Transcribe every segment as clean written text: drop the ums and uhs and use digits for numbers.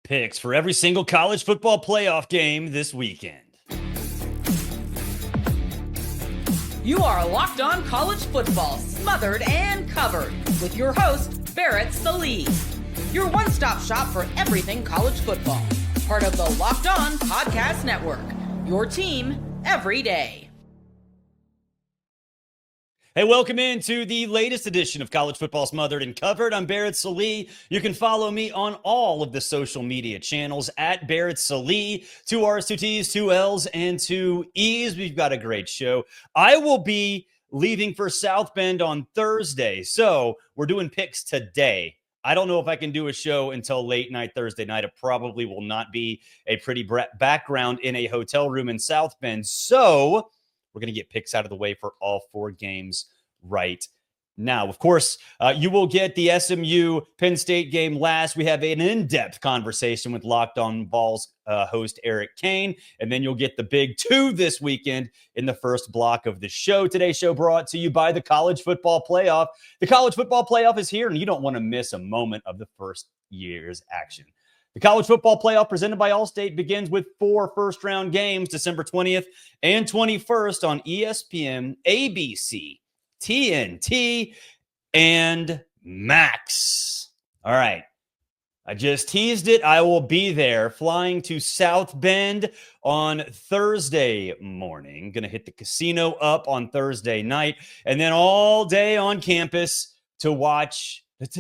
Picks for every single college football playoff game this weekend. You are Locked On College Football, smothered and covered, with your host, Barrett, Sallee. Your one-stop shop for everything college football. Part of the Locked On Podcast Network. Your team every day. Hey, welcome into the latest edition of College Football Smothered and Covered. I'm Barrett, Sallee. You can follow me on all of the social media channels at Barrett, Sallee. 2 R's, 2 T's, 2 L's, and 2 E's. We've got a great show. I will be leaving for South Bend on Thursday, so we're doing picks today. I don't know if I can do a show until late night Thursday night. It probably will not be a pretty background in a hotel room in South Bend, so we're going to get picks out of the way for all 4 games right now. Of course, you will get the SMU Penn State game last. We have an in-depth conversation with Locked On Vols host Eric Cain, and then you'll get the big 2 this weekend in the first block of the show. Today's show brought to you by the College Football Playoff. The College Football Playoff is here, and you don't want to miss a moment of the first year's action. The College Football Playoff presented by Allstate begins with 4 first-round games, December 20th and 21st on ESPN, ABC, TNT, and Max. All right. I just teased it. I will be there flying to South Bend on Thursday morning. Going to hit the casino up on Thursday night and then all day on campus to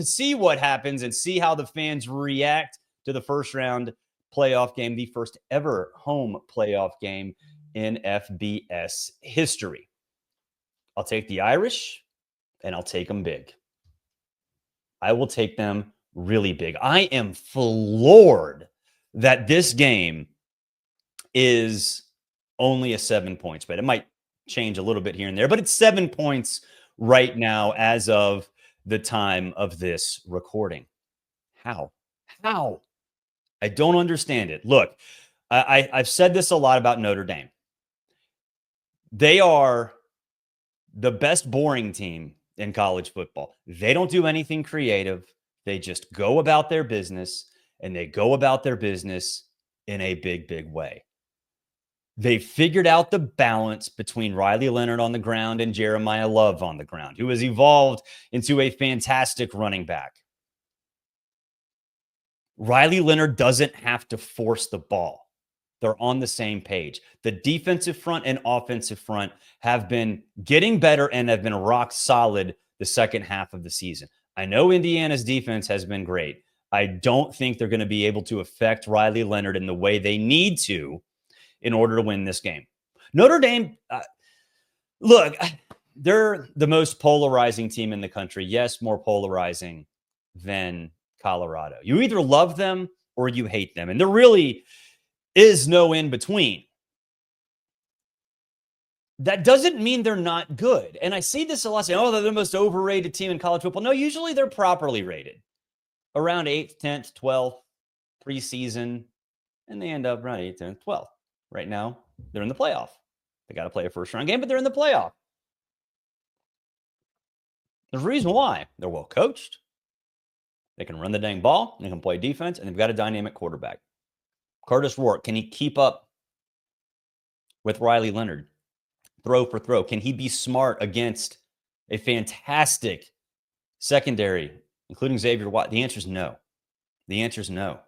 see what happens and see how the fans react to the first round playoff game, the first ever home playoff game in FBS history. I'll take the Irish, and I'll take them big. I will take them really big. I am floored that this game is only a 7-point spread. It might change a little bit here and there, but it's 7 points right now as of the time of this recording. How? I don't understand it. Look, I've said this a lot about Notre Dame. They are the best boring team in college football. They don't do anything creative. They just go about their business, and they go about their business in a big, big way. They figured out the balance between Riley Leonard on the ground and Jeremiah Love on the ground, who has evolved into a fantastic running back. Riley Leonard doesn't have to force the ball. They're on the same page. The defensive front and offensive front have been getting better and have been rock solid the second half of the season. I know Indiana's defense has been great. I don't think they're going to be able to affect Riley Leonard in the way they need to in order to win this game. Notre Dame, look, they're the most polarizing team in the country. Yes, more polarizing than Colorado. You either love them or you hate them. And there really is no in between. That doesn't mean they're not good. And I see this a lot saying, they're the most overrated team in college football. No, usually they're properly rated. Around 8th, 10th, 12th, preseason. And they end up around 8th, 10th, 12th. Right now, they're in the playoff. They got to play a first-round game, but they're in the playoff. There's a reason why. They're well coached. They can run the dang ball. They can play defense, and they've got a dynamic quarterback. Curtis Rourke, can he keep up with Riley Leonard? Throw for throw. Can he be smart against a fantastic secondary, including Xavier Watt? The answer is no. The answer is no.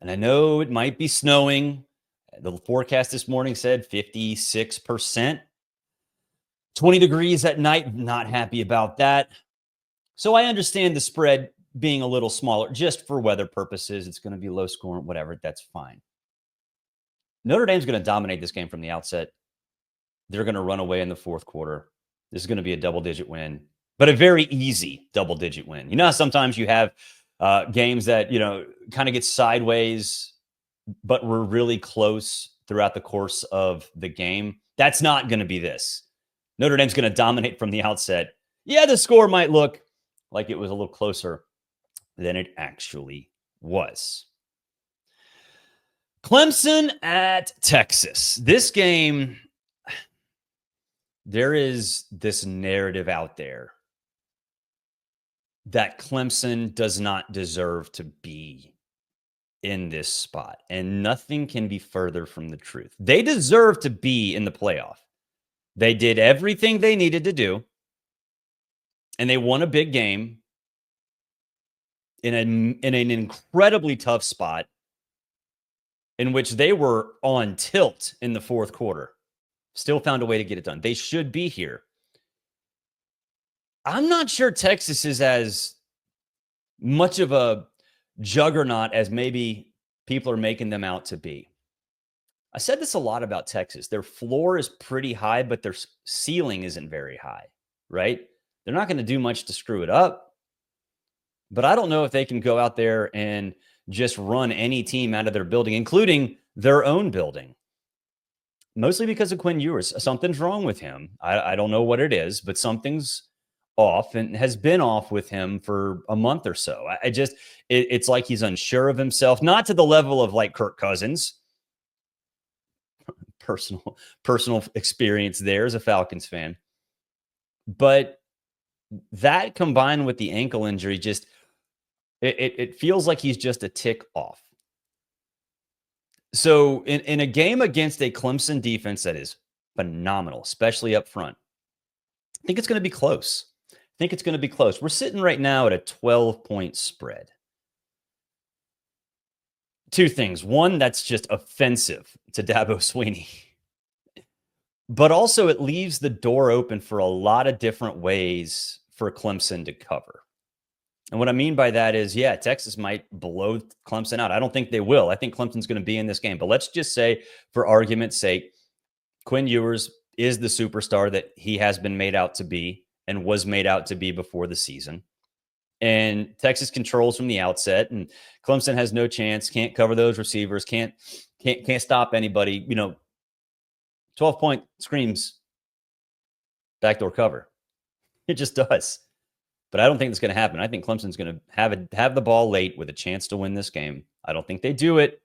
And I know it might be snowing. The forecast this morning said 56%. 20 degrees at night. Not happy about that. So I understand the spread being a little smaller just for weather purposes. It's going to be low scoring, whatever. That's fine. Notre Dame's going to dominate this game from the outset. They're going to run away in the fourth quarter. This is going to be a double-digit win, but a very easy double-digit win. You know how sometimes you have games that, kind of get sideways, but we're really close throughout the course of the game? That's not going to be this. Notre Dame's going to dominate from the outset. Yeah, the score might look like it was a little closer than it actually was. Clemson at Texas. This game, there is this narrative out there that Clemson does not deserve to be in this spot, and nothing can be further from the truth. They deserve to be in the playoff. They did everything they needed to do, and they won a big game in an incredibly tough spot in which they were on tilt in the fourth quarter. Still found a way to get it done. They should be here. I'm not sure Texas is as much of a juggernaut as maybe people are making them out to be. I said this a lot about Texas. Their floor is pretty high, but their ceiling isn't very high, right? They're not going to do much to screw it up. But I don't know if they can go out there and just run any team out of their building, including their own building. Mostly because of Quinn Ewers. Something's wrong with him. I don't know what it is, but something's off and has been off with him for a month or so. It's like he's unsure of himself, not to the level of like Kirk Cousins. Personal experience there as a Falcons fan. But that combined with the ankle injury, just it feels like he's just a tick off. So in a game against a Clemson defense that is phenomenal, especially up front, I think it's going to be close. We're sitting right now at a 12-point spread. Two things. One, that's just offensive to Dabo Swinney. But also it leaves the door open for a lot of different ways for Clemson to cover. And what I mean by that is, yeah, Texas might blow Clemson out. I don't think they will. I think Clemson's going to be in this game. But let's just say, for argument's sake, Quinn Ewers is the superstar that he has been made out to be and was made out to be before the season. And Texas controls from the outset, and Clemson has no chance, can't cover those receivers, can't stop anybody. 12-point screams backdoor cover. It just does. But I don't think it's going to happen. I think Clemson's going to have the ball late with a chance to win this game. I don't think they do it,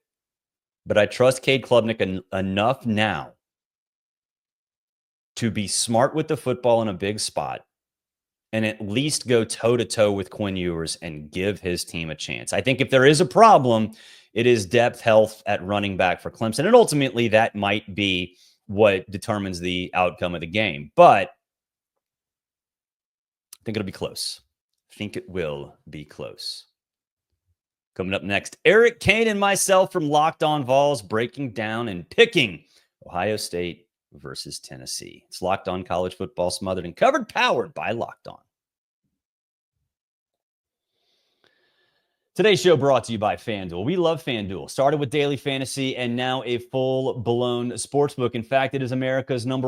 but I trust Cade Klubnik enough now to be smart with the football in a big spot and at least go toe-to-toe with Quinn Ewers and give his team a chance. I think if there is a problem, it is depth health at running back for Clemson, and ultimately that might be what determines the outcome of the game. But I think it'll be close. I think it will be close. Coming up next, Eric, Cain, and myself from Locked On Vols breaking down and picking Ohio State versus Tennessee. It's Locked On College Football, smothered and covered, powered by Locked On. Today's show brought to you by FanDuel. We love FanDuel. Started with daily fantasy and now a full-blown sportsbook. In fact, it is America's #1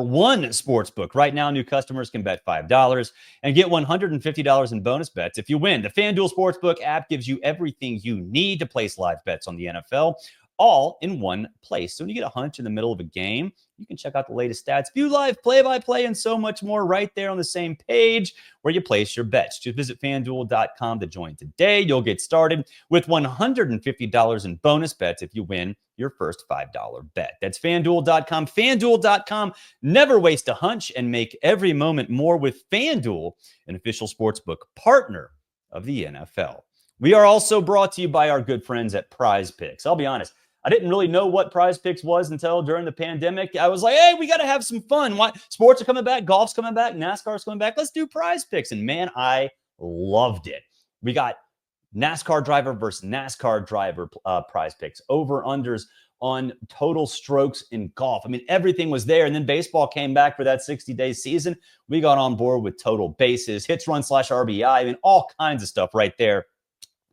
sportsbook. Right now, new customers can bet $5 and get $150 in bonus bets if you win. The FanDuel Sportsbook app gives you everything you need to place live bets on the NFL, all in one place. So when you get a hunch in the middle of a game, you can check out the latest stats, view live play-by-play, and so much more right there on the same page where you place your bets. Just visit FanDuel.com to join today. You'll get started with $150 in bonus bets if you win your first $5 bet. That's FanDuel.com. FanDuel.com. Never waste a hunch and make every moment more with FanDuel, an official sportsbook partner of the NFL. We are also brought to you by our good friends at PrizePicks. I'll be honest, I didn't really know what PrizePicks was until during the pandemic. I was like, hey, we got to have some fun. Sports are coming back, golf's coming back, NASCAR's coming back. Let's do PrizePicks. And man, I loved it. We got NASCAR driver versus NASCAR driver PrizePicks, over-unders on total strokes in golf. I mean, everything was there. And then baseball came back for that 60-day season. We got on board with total bases, hits, runs, /RBI. I mean, all kinds of stuff right there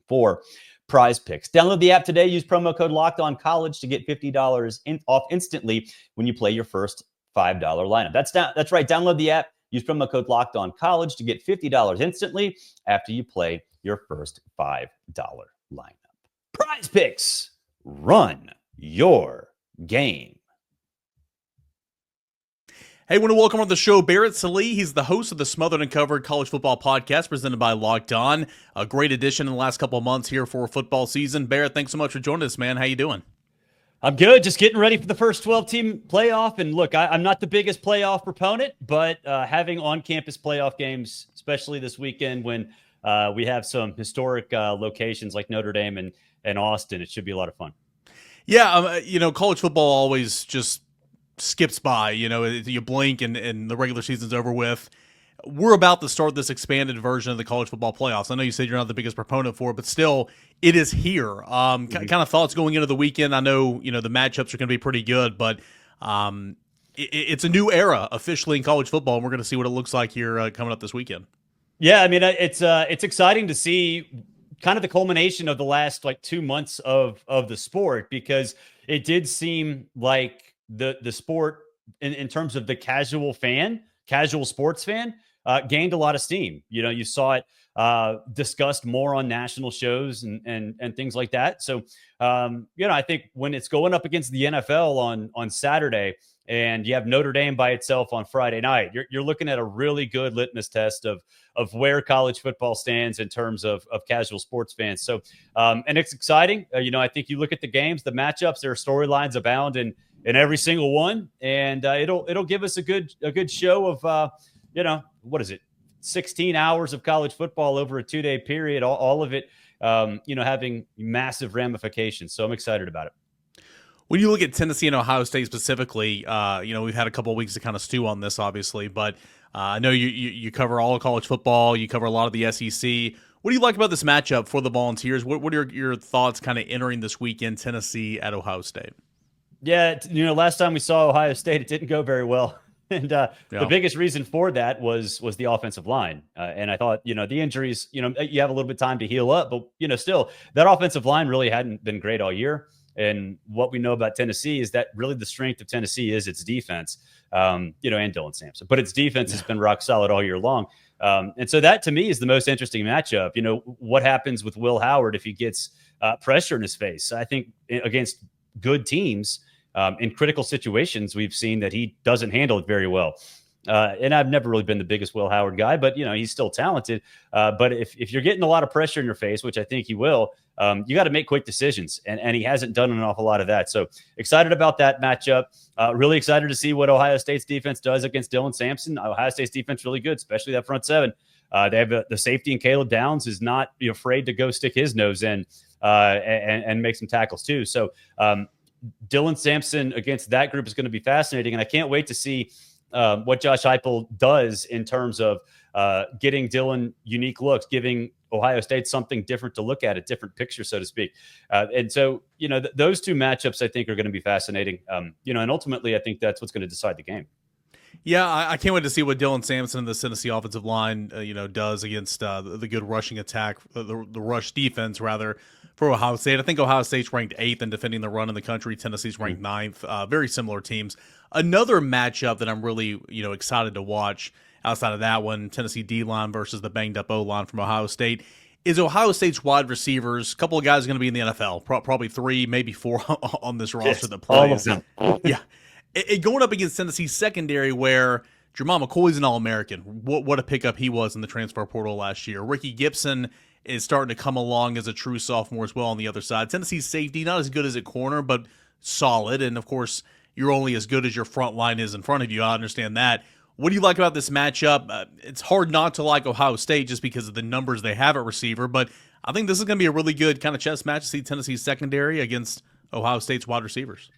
for PrizePicks. Download the app today. Use promo code LOCKEDONCollege to get $50 off instantly when you play your first $5 lineup. That's right. Download the app. Use promo code LOCKEDONCollege to get $50 instantly after you play your first $5 lineup. PrizePicks. Run your game. Hey, I want to welcome on the show Barrett, Sallee. He's the host of the Smothered and Covered College Football Podcast presented by Locked On. A great addition in the last couple of months here for football season. Barrett, thanks so much for joining us, man. How you doing? I'm good. Just getting ready for the first 12-team playoff. And look, I'm not the biggest playoff proponent, but having on-campus playoff games, especially this weekend when we have some historic locations like Notre Dame and Austin. It should be a lot of fun. Yeah, college football always just skips by. You blink and the regular season's over with. We're about to start this expanded version of the college football playoffs. I know you said you're not the biggest proponent for it, but still, it is here. Kind of thoughts going into the weekend. I know, the matchups are going to be pretty good, but it's a new era officially in college football, and we're going to see what it looks like here coming up this weekend. Yeah, I mean, it's exciting to see kind of the culmination of the last 2 months of the sport, because it did seem like the sport in terms of the casual sports fan, gained a lot of steam. You saw it discussed more on national shows and things like that. So, I think when it's going up against the NFL on Saturday, and you have Notre Dame by itself on Friday night, you're looking at a really good litmus test of where college football stands in terms of casual sports fans. So, and it's exciting. I think you look at the games, the matchups, there are storylines abound in every single one, and it'll give us a good show of what is it, 16 hours of college football over a 2-day period, all of it having massive ramifications. So I'm excited about it. When you look at Tennessee and Ohio State specifically, we've had a couple of weeks to kind of stew on this, obviously, but I know you cover all of college football, you cover a lot of the SEC. What do you like about this matchup for the Volunteers? What are your thoughts kind of entering this weekend, Tennessee at Ohio State? Yeah, last time we saw Ohio State, it didn't go very well. And the biggest reason for that was the offensive line. And I thought, the injuries, you have a little bit of time to heal up, but, still that offensive line really hadn't been great all year. And what we know about Tennessee is that really the strength of Tennessee is its defense, and Dylan Sampson. But its defense has been rock solid all year long. And so that, to me, is the most interesting matchup. What happens with Will Howard if he gets pressure in his face? I think against good teams, in critical situations, we've seen that he doesn't handle it very well. And I've never really been the biggest Will Howard guy, but, he's still talented. But if you're getting a lot of pressure in your face, which I think he will, you got to make quick decisions. And he hasn't done an awful lot of that. So excited about that matchup. Really excited to see what Ohio State's defense does against Dylan Sampson. Ohio State's defense really good, especially that front seven. They have the safety, and Caleb Downs is not afraid to go stick his nose in and make some tackles too. So Dylan Sampson against that group is going to be fascinating. And I can't wait to see what Josh Heupel does in terms of getting Dylan unique looks, giving Ohio State something different to look at, a different picture, so to speak. And so, those two matchups I think are going to be fascinating. And ultimately I think that's what's going to decide the game. Yeah, I can't wait to see what Dylan Sampson and the Tennessee offensive line, does against the good rushing attack, the rush defense, rather, for Ohio State. I think Ohio State's ranked 8th in defending the run in the country. Tennessee's ranked 9th. Very similar teams. Another matchup that I'm really, excited to watch outside of that one, Tennessee D-line versus the banged-up O-line from Ohio State, is Ohio State's wide receivers. A couple of guys are going to be in the NFL, probably 3, maybe 4 on this roster that plays. All of them. Yeah. Going up against Tennessee's secondary, where Jermon McCoy's an All-American. What a pickup he was in the transfer portal last year. Ricky Gibson is starting to come along as a true sophomore as well on the other side. Tennessee's safety, not as good as at corner, but solid. And, of course, you're only as good as your front line is in front of you. I understand that. What do you like about this matchup? It's hard not to like Ohio State just because of the numbers they have at receiver, but I think this is going to be a really good kind of chess match to see Tennessee's secondary against Ohio State's wide receivers.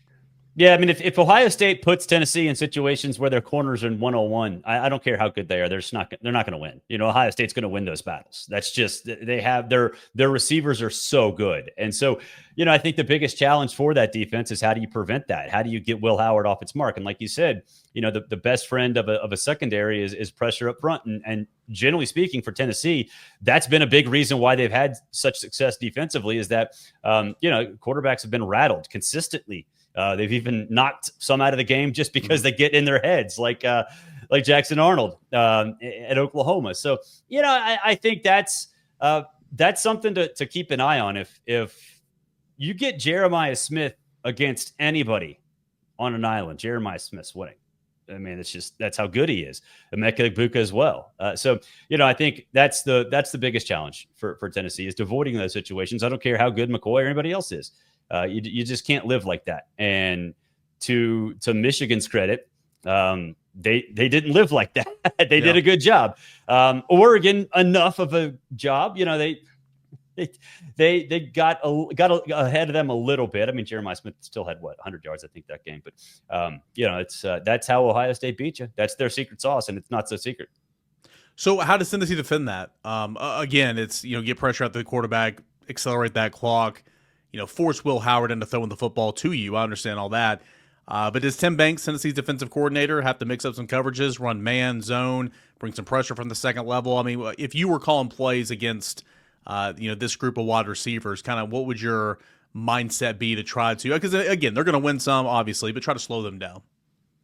Yeah, I mean, if Ohio State puts Tennessee in situations where their corners are in 101, I don't care how good they are. They're not going to win. Ohio State's going to win those battles. That's just, they have their receivers are so good. And so, I think the biggest challenge for that defense is how do you prevent that? How do you get Will Howard off its mark? And like you said, the best friend of a secondary is pressure up front. And generally speaking, for Tennessee, that's been a big reason why they've had such success defensively, is that, quarterbacks have been rattled consistently. They've even knocked some out of the game just because they get in their heads, like Jackson Arnold at Oklahoma. So, I think that's something to keep an eye on. If you get Jeremiah Smith against anybody on an island, Jeremiah Smith's winning. I mean, that's how good he is. Emeka Egbuka as well. So, I think that's the biggest challenge for Tennessee, is avoiding those situations. I don't care how good McCoy or anybody else is. You just can't live like that. And to Michigan's credit, they didn't live like that. They did a good job. Oregon, enough of a job. They got ahead of them a little bit. I mean, Jeremiah Smith still had 100 yards, I think, that game. But it's that's how Ohio State beat you. That's their secret sauce, and it's not so secret. So how does Tennessee defend that? Again, it's get pressure out the quarterback, accelerate that clock, force Will Howard into throwing the football to you. I understand all that. But does Tim Banks, Tennessee's defensive coordinator, have to mix up some coverages, run man, zone, bring some pressure from the second level? I mean, if you were calling plays against, this group of wide receivers, kind of what would your mindset be to try to? Because, again, they're going to win some, obviously, but try to slow them down.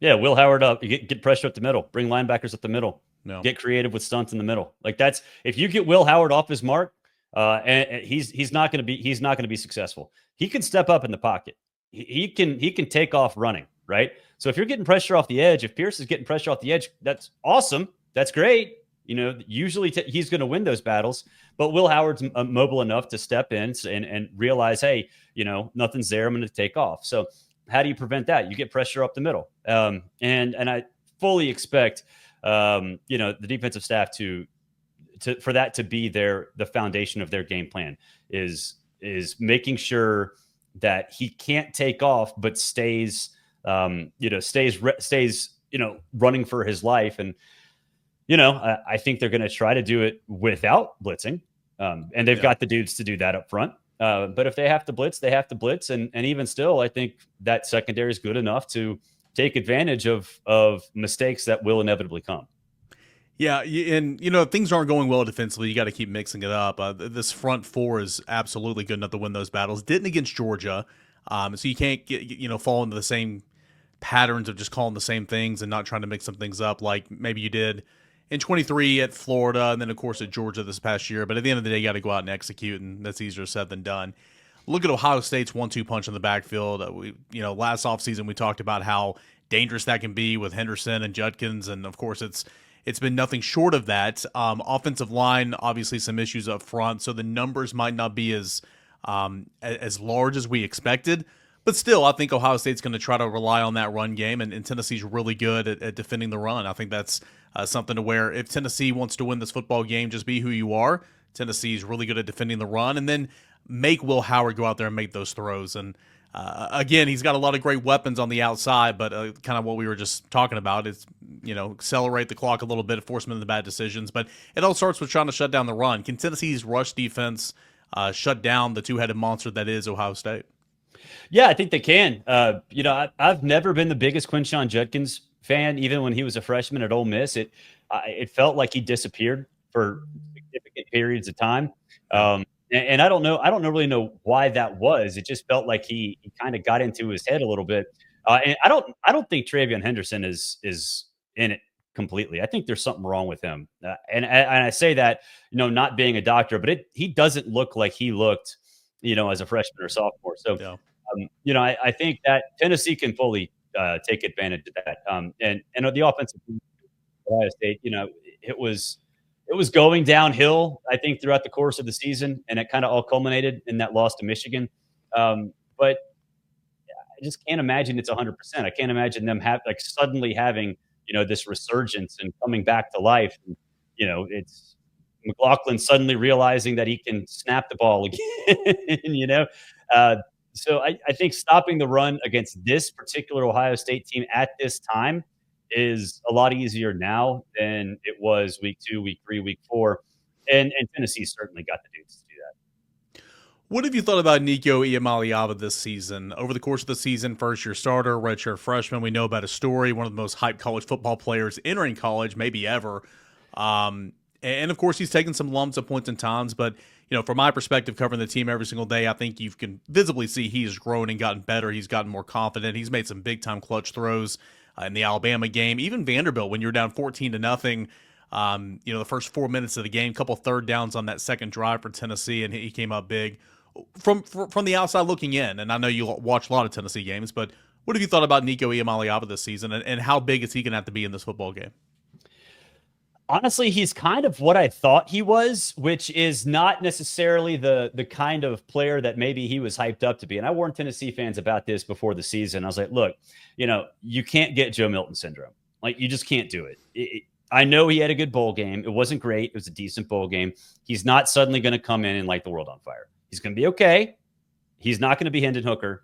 Yeah, Will Howard up. You get pressure up the middle. Bring linebackers up the middle. No. Get creative with stunts in the middle. Like that's if you get Will Howard off his mark, and he's not going to be successful. He can step up in the pocket. He can take off running, right? So if you're getting pressure off the edge, if Pierce is getting pressure off the edge, that's awesome. That's great. Usually he's going to win those battles, but Will Howard's mobile enough to step in and realize, hey, nothing's there. I'm going to take off. So how do you prevent that? You get pressure up the middle. And I fully expect, the defensive staff for that to be the foundation of their game plan is making sure that he can't take off, but stays running for his life. And, I think they're going to try to do it without blitzing. And they've got the dudes to do that up front. But if they have to blitz, they have to blitz. And even still, I think that secondary is good enough to take advantage of mistakes that will inevitably come. Yeah, and if things aren't going well defensively, you got to keep mixing it up. This front four is absolutely good enough to win those battles. Didn't against Georgia, so you can't fall into the same patterns of just calling the same things and not trying to mix some things up like maybe you did in 23 at Florida and then of course at Georgia this past year. But at the end of the day, you got to go out and execute, and that's easier said than done. Look at Ohio State's 1-2 punch in the backfield. Last offseason we talked about how dangerous that can be with Henderson and Judkins, and of course it's been nothing short of that. Offensive line, obviously some issues up front, so the numbers might not be as large as we expected. But still, I think Ohio State's going to try to rely on that run game, and Tennessee's really good at defending the run. I think that's something to where if Tennessee wants to win this football game, just be who you are. Tennessee's really good at defending the run, and then make Will Howard go out there and make those throws. And again, he's got a lot of great weapons on the outside, but kind of what we were just talking about is, accelerate the clock a little bit, force them into bad decisions. But it all starts with trying to shut down the run. Can Tennessee's rush defense shut down the two-headed monster that is Ohio State? Yeah, I think they can. I've never been the biggest Quinshon Judkins fan, even when he was a freshman at Ole Miss. It felt like he disappeared for significant periods of time. And I don't really know why that was. It just felt like he kind of got into his head a little bit. And I don't think TreVeyon Henderson is in it completely. I think there's something wrong with him. And I say that, not being a doctor, but he doesn't look like he looked, as a freshman or sophomore. So, I think that Tennessee can fully take advantage of that. And the offensive Ohio State, it was going downhill, I think, throughout the course of the season, and it kind of all culminated in that loss to Michigan. But I just can't imagine it's 100%. I can't imagine them suddenly having, this resurgence and coming back to life. And, it's McLaughlin suddenly realizing that he can snap the ball again, So I think stopping the run against this particular Ohio State team at this time is a lot easier now than it was week 2, week 3, week 4. And Tennessee certainly got the dudes to do that. What have you thought about Nico Iamaleava this season? Over the course of the season, first-year starter, redshirt freshman, we know about his story, one of the most hyped college football players entering college, maybe ever. And of course, he's taken some lumps at points and times, but from my perspective, covering the team every single day, I think you can visibly see he's grown and gotten better. He's gotten more confident. He's made some big-time clutch throws in the Alabama game. Even Vanderbilt, when you're down 14-0, the first 4 minutes of the game, couple third downs on that second drive for Tennessee, and he came up big. From the outside looking in, and I know you watch a lot of Tennessee games, but what have you thought about Nico Iamaleava this season, and how big is he going to have to be in this football game? Honestly, he's kind of what I thought he was, which is not necessarily the kind of player that maybe he was hyped up to be. And I warned Tennessee fans about this before the season. I was like, look, you can't get Joe Milton syndrome. Like, you just can't do it. I know he had a good bowl game. It wasn't great. It was a decent bowl game. He's not suddenly going to come in and light the world on fire. He's going to be okay. He's not going to be Hendon Hooker,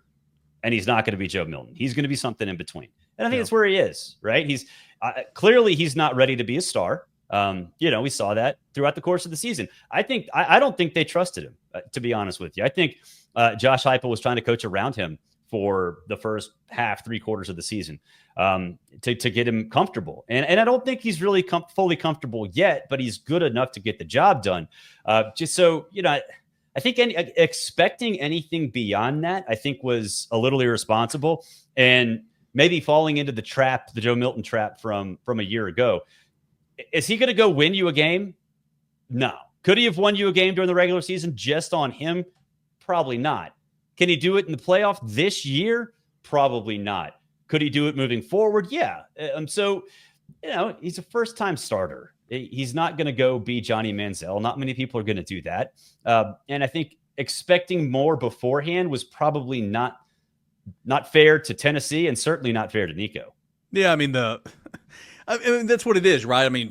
and he's not going to be Joe Milton. He's going to be something in between. And I think that's where he is, right? He's clearly he's not ready to be a star. We saw that throughout the course of the season. I don't think they trusted him, to be honest with you. I think Josh Heupel was trying to coach around him for the first half, 3/4 of the season to get him comfortable. And I don't think he's really fully comfortable yet, but he's good enough to get the job done. Just so, I think expecting anything beyond that, I think, was a little irresponsible and maybe falling into the trap, the Joe Milton trap from a year ago. Is he going to go win you a game? No. Could he have won you a game during the regular season just on him? Probably not. Can he do it in the playoff this year? Probably not. Could he do it moving forward? Yeah. So, he's a first-time starter. He's not going to go be Johnny Manziel. Not many people are going to do that. And I think expecting more beforehand was probably not fair to Tennessee and certainly not fair to Nico. Yeah, I mean, that's what it is, right? I mean,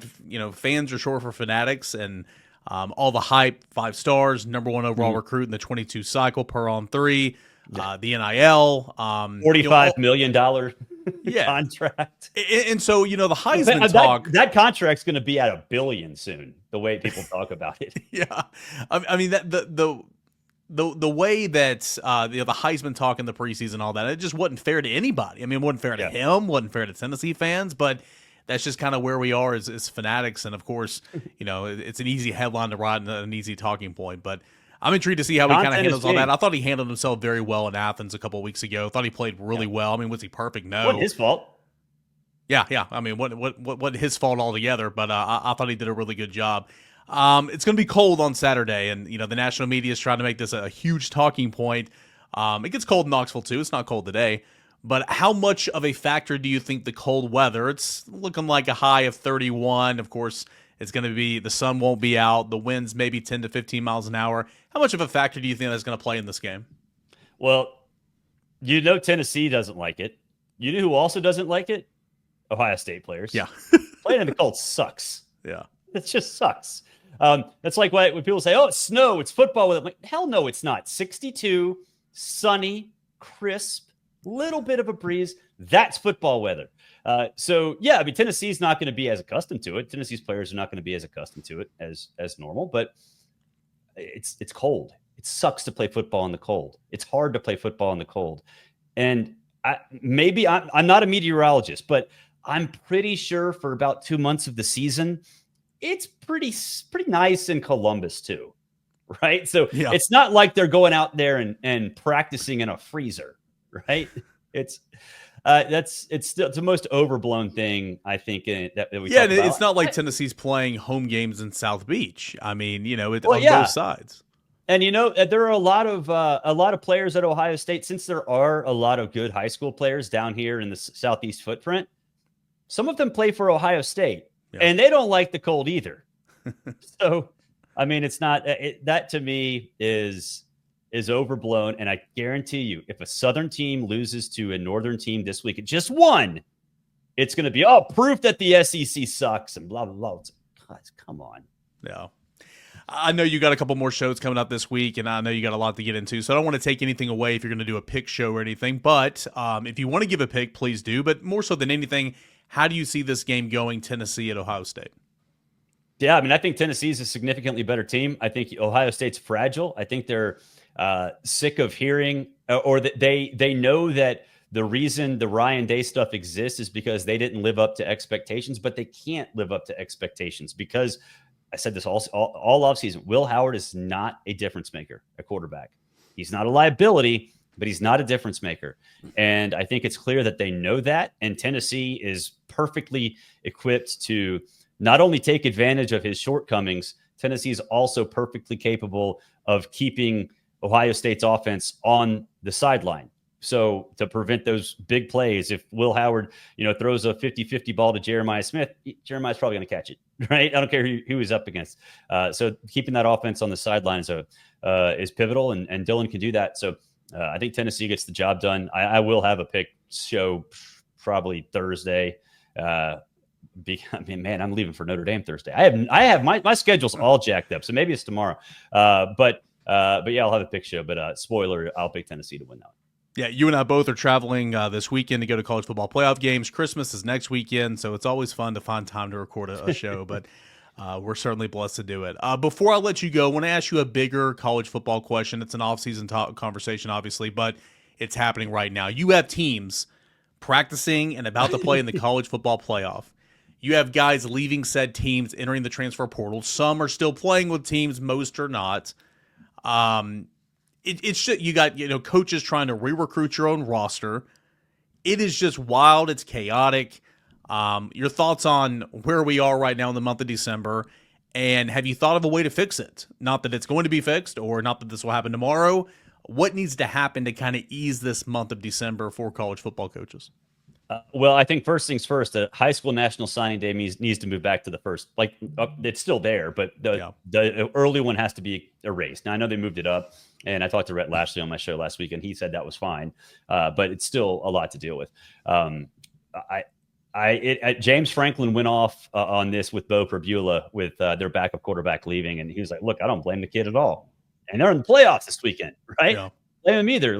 fans are short for fanatics, and all the hype, 5 stars, number 1 overall recruit in the 22 cycle per on 3, the NIL, $45 million contract. And so, the Heisman talk. That contract's going to be at $1 billion soon, the way people talk about it. Yeah. I mean, that the way that the Heisman talk in the preseason, all that, it just wasn't fair to anybody. I mean, it wasn't fair to him, wasn't fair to Tennessee fans, but that's just kind of where we are as fanatics. And of course, it's an easy headline to write and an easy talking point, but I'm intrigued to see how he kind of handles all that. I thought he handled himself very well in Athens a couple of weeks ago. Thought he played really well. I mean, was he perfect? No. Wasn't his fault. Yeah. I mean, what his fault altogether, but I thought he did a really good job. It's going to be cold on Saturday, and the national media is trying to make this a huge talking point. It gets cold in Knoxville too. It's not cold today, but how much of a factor do you think the cold weather? It's looking like a high of 31. Of course, it's going to be, the sun won't be out. The winds maybe 10 to 15 miles an hour. How much of a factor do you think that's going to play in this game? Well, Tennessee doesn't like it. You know who also doesn't like it? Ohio State players. Yeah. Playing in the cold sucks. Yeah. It just sucks. That's like when people say, "Oh, it's snow, it's football with it." Like, hell no, it's not. 62, sunny, crisp, little bit of a breeze. That's football weather. I mean, Tennessee's not going to be as accustomed to it. Tennessee's players are not going to be as accustomed to it as normal, but it's cold. It sucks to play football in the cold. It's hard to play football in the cold. And I'm not a meteorologist, but I'm pretty sure for about 2 months of the season, it's pretty nice in Columbus too, right? So It's not like they're going out there and practicing in a freezer, right? It's still the most overblown thing, I think, that we talk about. It's not like Tennessee's playing home games in South Beach. I mean, on both sides. And there are a lot of players at Ohio State, since there are a lot of good high school players down here in the Southeast footprint. Some of them play for Ohio State, and they don't like the cold either. So, I mean, it's not that to me is overblown. And I guarantee you, if a Southern team loses to a Northern team this week, just one, it's going to be proof that the SEC sucks and blah blah blah. God, come on. Yeah. I know you got a couple more shows coming up this week, and I know you got a lot to get into, so I don't want to take anything away if you're going to do a pick show or anything, but if you want to give a pick, please do. But more so than anything, how do you see this game going, Tennessee at Ohio State? Yeah, I mean, I think Tennessee is a significantly better team. I think Ohio State's fragile. I think they're sick of hearing, or that they know that the reason the Ryan Day stuff exists is because they didn't live up to expectations, but they can't live up to expectations because I said this all offseason. Will Howard is not a difference maker at quarterback. He's not a liability, but he's not a difference maker. And I think it's clear that they know that. And Tennessee is perfectly equipped to not only take advantage of his shortcomings, Tennessee is also perfectly capable of keeping Ohio State's offense on the sideline. So to prevent those big plays, if Will Howard, throws a 50-50 ball to Jeremiah Smith, Jeremiah's probably going to catch it, right? I don't care who he's up against. So keeping that offense on the sidelines is pivotal, and Dylan can do that. So I think Tennessee gets the job done. I will have a pick show probably Thursday I mean, man, I'm leaving for Notre Dame Thursday. I have my schedule's all jacked up, so maybe it's tomorrow. But yeah, I'll have a pick show. But spoiler, I'll pick Tennessee to win that. Yeah, you and I both are traveling this weekend to go to college football playoff games. Christmas is next weekend, so it's always fun to find time to record a show. But we're certainly blessed to do it. Before I let you go, I want to ask you a bigger college football question. It's an off-season conversation, obviously, but it's happening right now. You have teams practicing and about to play in the college football playoff. You have guys leaving said teams, entering the transfer portal. Some are still playing with teams, most are not. It's just, you got, coaches trying to re-recruit your own roster. It is just wild. It's chaotic. Your thoughts on where we are right now in the month of December, and have you thought of a way to fix it? Not that it's going to be fixed, or not that this will happen tomorrow. What needs to happen to kind of ease this month of December for college football coaches? Well, I think first things first, the high school national signing day needs to move back to the first. It's still there, but the early one has to be erased. Now, I know they moved it up, and I talked to Rhett Lashley on my show last week, and he said that was fine, but it's still a lot to deal with. James Franklin went off on this with Bo Perbula with their backup quarterback leaving, and he was like, "Look, I don't blame the kid at all, and they're in the playoffs this weekend, right? Yeah. Blame him either.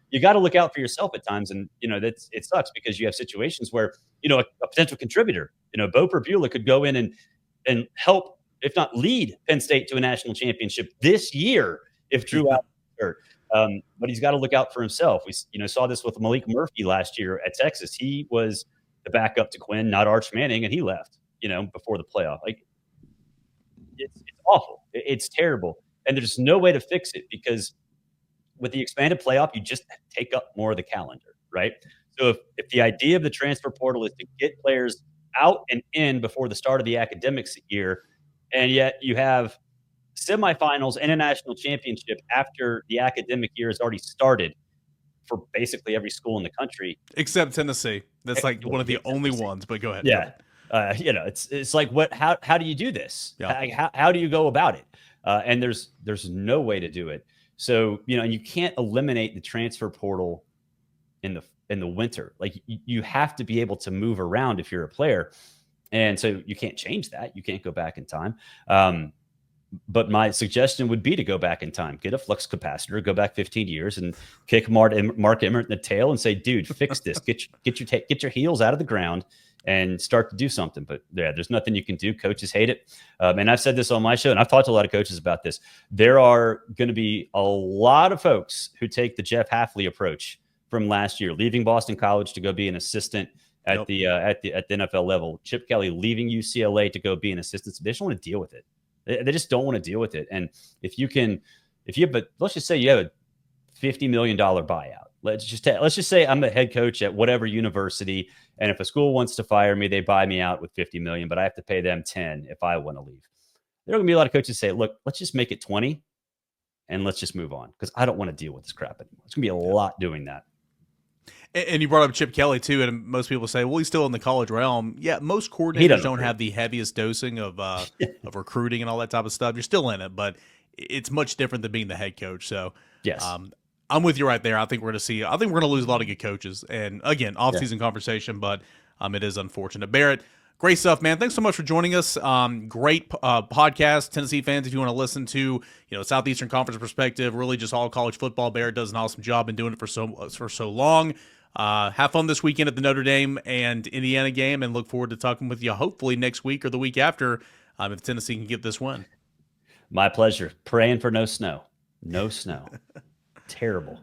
You got to look out for yourself at times, and it sucks because you have situations where a potential contributor, Bo Perbula could go in and help, if not lead Penn State to a national championship this year if Drew Allen is hurt. But he's got to look out for himself. We saw this with Malik Murphy last year at Texas. He was the backup to Quinn, not Arch Manning, and he left before the playoff. It's awful. It's terrible, and there's no way to fix it because with the expanded playoff, you just take up more of the calendar, right? So if the idea of the transfer portal is to get players out and in before the start of the academic year, and yet you have semifinals and a national championship after the academic year has already started for basically every school in the country. Except Tennessee. That's like one of the only ones, but go ahead. Yeah. It's like, how do you do this? Yeah. How do you go about it? And there's no way to do it. So, and you can't eliminate the transfer portal in the winter. You have to be able to move around if you're a player. And so you can't change that. You can't go back in time. But my suggestion would be to go back in time, get a flux capacitor, go back 15 years and kick Mark Emmert in the tail and say, dude, fix this, get your heels out of the ground and start to do something. But there's nothing you can do. Coaches hate it. And I've said this on my show, and I've talked to a lot of coaches about this. There are going to be a lot of folks who take the Jeff Hafley approach from last year, leaving Boston College to go be an assistant at the NFL level. Chip Kelly leaving UCLA to go be an assistant. They just don't want to deal with it. They just don't want to deal with it. And let's just say you have a $50 million buyout. Let's just say I'm the head coach at whatever university, and if a school wants to fire me, they buy me out with $50 million, but I have to pay them 10 if I want to leave. There are going to be a lot of coaches say, look, let's just make it 20 and let's just move on because I don't want to deal with this crap anymore. It's going to be a lot doing that. And you brought up Chip Kelly too, and most people say, well, he's still in the college realm. Yeah, most coordinators don't have the heaviest dosing of recruiting and all that type of stuff. You're still in it, but it's much different than being the head coach. So yes, I'm with you right there. I think we're going to lose a lot of good coaches. And again, off-season conversation, but it is unfortunate. Barrett, great stuff, man. Thanks so much for joining us. Great podcast, Tennessee fans. If you want to listen to Southeastern Conference perspective, really just all college football. Barrett does an awesome job in doing it for so long. Have fun this weekend at the Notre Dame and Indiana game, and look forward to talking with you hopefully next week or the week after if Tennessee can get this win. My pleasure. Praying for no snow. No snow. Terrible.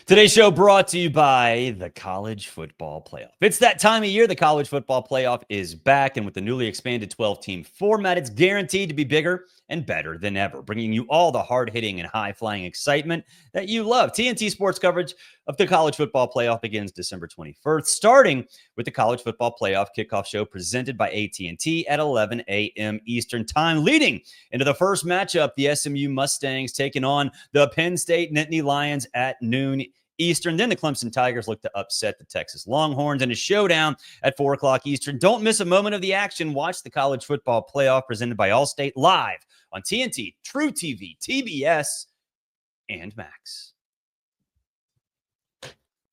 Today's show brought to you by the College Football Playoff. It's that time of year. The College Football Playoff is back, and with the newly expanded 12-team format, it's guaranteed to be bigger and better than ever, bringing you all the hard-hitting and high-flying excitement that you love. TNT Sports coverage of the College Football Playoff begins December 21st, starting with the College Football Playoff kickoff show presented by AT&T at 11 a.m. Eastern Time, leading into the first matchup, the SMU Mustangs taking on the Penn State Nittany Lions at noon Eastern. Then the Clemson Tigers look to upset the Texas Longhorns in a showdown at 4 o'clock Eastern. Don't miss a moment of the action. Watch the College Football Playoff presented by Allstate live on TNT, True TV, TBS, and Max.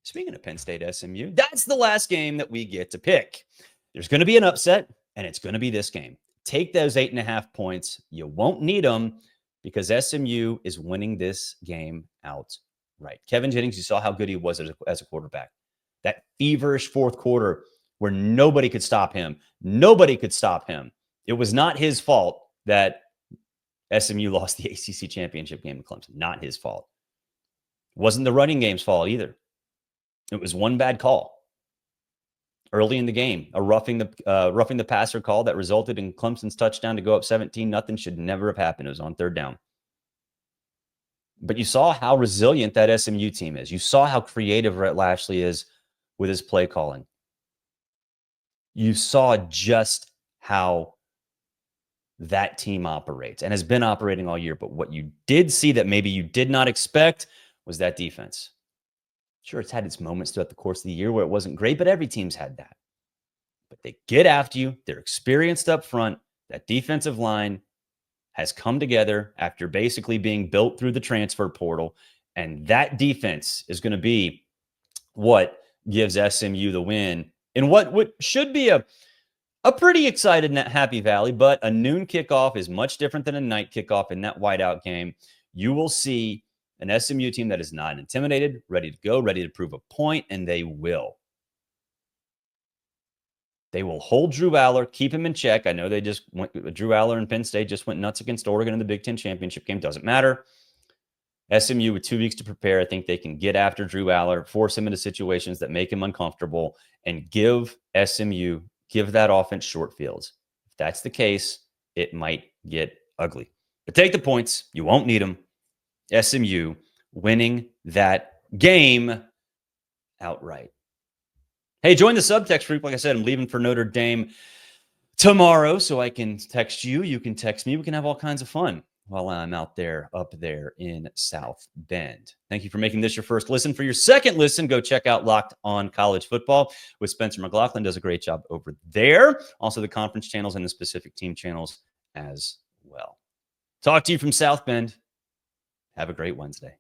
Speaking of Penn State SMU, that's the last game that we get to pick. There's going to be an upset, and it's going to be this game. Take those 8.5 points. You won't need them because SMU is winning this game outright. Kevin Jennings, you saw how good he was as a quarterback. That feverish fourth quarter where nobody could stop him. Nobody could stop him. It was not his fault that SMU lost the ACC championship game in Clemson. Not his fault. It wasn't the running game's fault either. It was one bad call early in the game, a roughing the passer call that resulted in Clemson's touchdown to go up 17-0 should never have happened. It was on third down. But you saw how resilient that SMU team is. You saw how creative Rhett Lashley is with his play calling. You saw just how that team operates and has been operating all year. But what you did see that maybe you did not expect was that defense. Sure, it's had its moments throughout the course of the year where it wasn't great, but every team's had that. But they get after you. They're experienced up front. That defensive line has come together after basically being built through the transfer portal. And that defense is going to be what gives SMU the win in what should be a pretty excited Happy Valley, but a noon kickoff is much different than a night kickoff in that whiteout game. You will see an SMU team that is not intimidated, ready to go, ready to prove a point, and they will. They will hold Drew Aller, keep him in check. I know they just went, Drew Aller and Penn State just went nuts against Oregon in the Big Ten championship game. Doesn't matter. SMU with 2 weeks to prepare. I think they can get after Drew Aller, force him into situations that make him uncomfortable, and give that offense short fields. If that's the case, it might get ugly. But take the points. You won't need them. SMU winning that game outright. Hey, join the subtext group. Like I said, I'm leaving for Notre Dame tomorrow, so I can text you. You can text me. We can have all kinds of fun while I'm out there, up there in South Bend. Thank you for making this your first listen. For your second listen, go check out Locked On College Football with Spencer McLaughlin. Does a great job over there. Also, the conference channels and the specific team channels as well. Talk to you from South Bend. Have a great Wednesday.